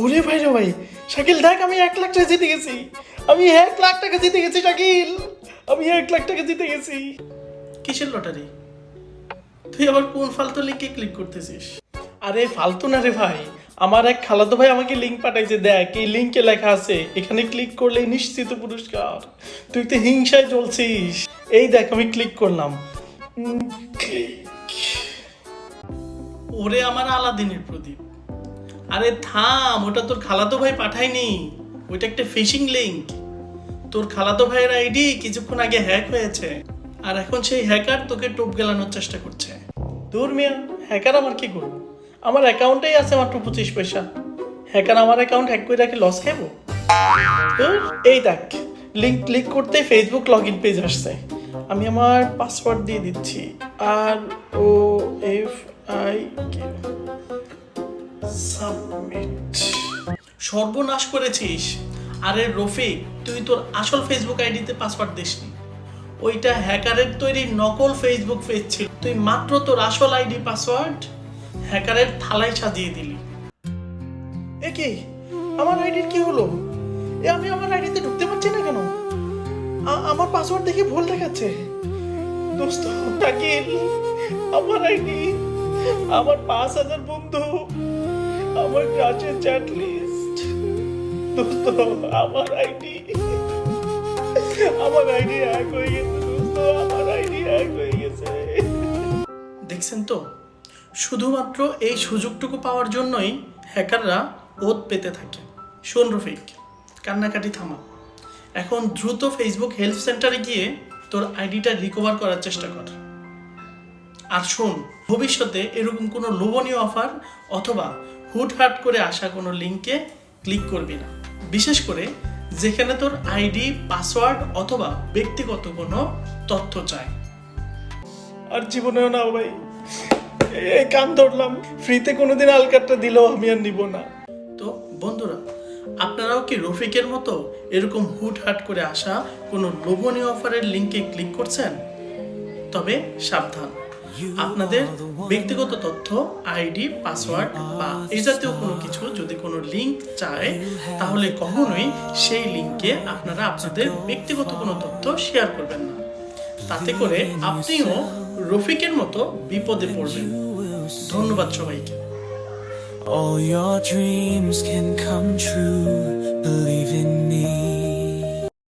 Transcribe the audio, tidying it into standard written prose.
ওরে ভাই রে ভাই, শাকিল দেখ আমি 1 লাখ টাকা জিতে গেছি। আমি 1 লাখ টাকা জিতে গেছি শাকিল, আমি 1 লাখ টাকা জিতে গেছি। কিসের লটারি? তুই আবার কোন ফালতু লিঙ্কে ক্লিক করতেছিস? আরে ফালতু না রে ভাই, আমার এক খালাতো ভাই আমাকে লিঙ্ক পাঠাইছে, দেখ এই লিঙ্কে লেখা আছে এখানে ক্লিক করলে নিশ্চিত পুরস্কার। তুই তো হিংসায় জ্বলছিস। এই দেখ আমি ক্লিক করলাম। ওরে আমার আলাদিনের প্রদীপ। আরে থাম, ওটা তোর খালাতো ভাই পাঠায়নি, ওইটা একটা ফিশিং লিঙ্ক। তোর খালাতো ভাইয়ের আইডি কিছুক্ষণ আগে হ্যাক হয়েছে, আর এখন সেই হ্যাকার তোকে টোপ গেলানোর চেষ্টা করছে। দূর মিয়া, হ্যাকার আমার কি করবো? আমার অ্যাকাউন্টেই আছে মাত্র 25 পয়সা। হ্যাকার আমার অ্যাকাউন্ট হ্যাক করে রাখি লস খাবো? এই দেখ লিঙ্ক ক্লিক করতে ফেসবুক লগ ইন পেজ আসছে। আমি আমার পাসওয়ার্ড দিয়ে দিচ্ছি, ROFIK সাবমিট। সর্বনাশ করেছিস। আরে রফিক, তুই তোর আসল ফেসবুক আইডিতে পাসওয়ার্ড দিসনি, ওইটা হ্যাকারের তৈরি নকল ফেসবুক পেজ ছিল। তুই মাত্র তোর আসল আইডি পাসওয়ার্ড হ্যাকারের থালায় সাজিয়ে দিলি। এ কি, আমার আইডির কি হলো? আমি আমার আইডিতে ঢুকতে পারছি না কেন? আমার পাসওয়ার্ড দেখে ভুল দেখাচ্ছে। দোস্ত শাকিল, আমার আইডি, আমার 5000 বন্ধু, আমার ক্রাশের চ্যাট লিস্ট। দোস্ত আমার আইডি হ্যাক হয়ে গেছে। দোস্ত আমার আইডি হ্যাক হয়ে গেছে। দেখছেন তো, শুধুমাত্র এই সুযোগটুকু পাওয়ার জন্যই হ্যাকাররা ওত পেতে থাকে। শোন রফিক, কান্নাকাটি থামা। এখন দ্রুত ফেসবুক হেল্প সেন্টারে গিয়ে তোর আইডিটা রিকভার করার চেষ্টা কর। আর শোন, ভবিষ্যতে এরকম কোনো লোভনীয় অফার অথবা হুটহাট করে আসা কোনো লিঙ্কে ক্লিক করবি না, বিশেষ করে যেখানে তোর আইডি, পাসওয়ার্ড অথবা ব্যক্তিগত কোনো তথ্য চায়। আর জীবনেও না ভাই, এই কান ধরলাম, ফ্রিতে কোনোদিন আলকাটটা দিলেও আমি আর নিব না। তো বন্ধুরা, আপনারাও কি রফিকের মতো এরকম হুটহাট করে আসা কোনো লোভনীয় অফারের লিঙ্কে ক্লিক করছেন? তবে সাবধান, আপনাদের ব্যক্তিগত তথ্য, আইডি, পাসওয়ার্ড বা এই জাতীয় কোনো কিছু যদি কোনো লিঙ্ক চায়, তাহলে কখনোই সেই লিঙ্কে আপনারা আপনাদের ব্যক্তিগত কোনো তথ্য শেয়ার করবেন না। তাতে করে আপনিও রফিকের মতো বিপদে পড়বেন। ধন্যবাদ সবাইকে। All your dreams can come true. Believe in me.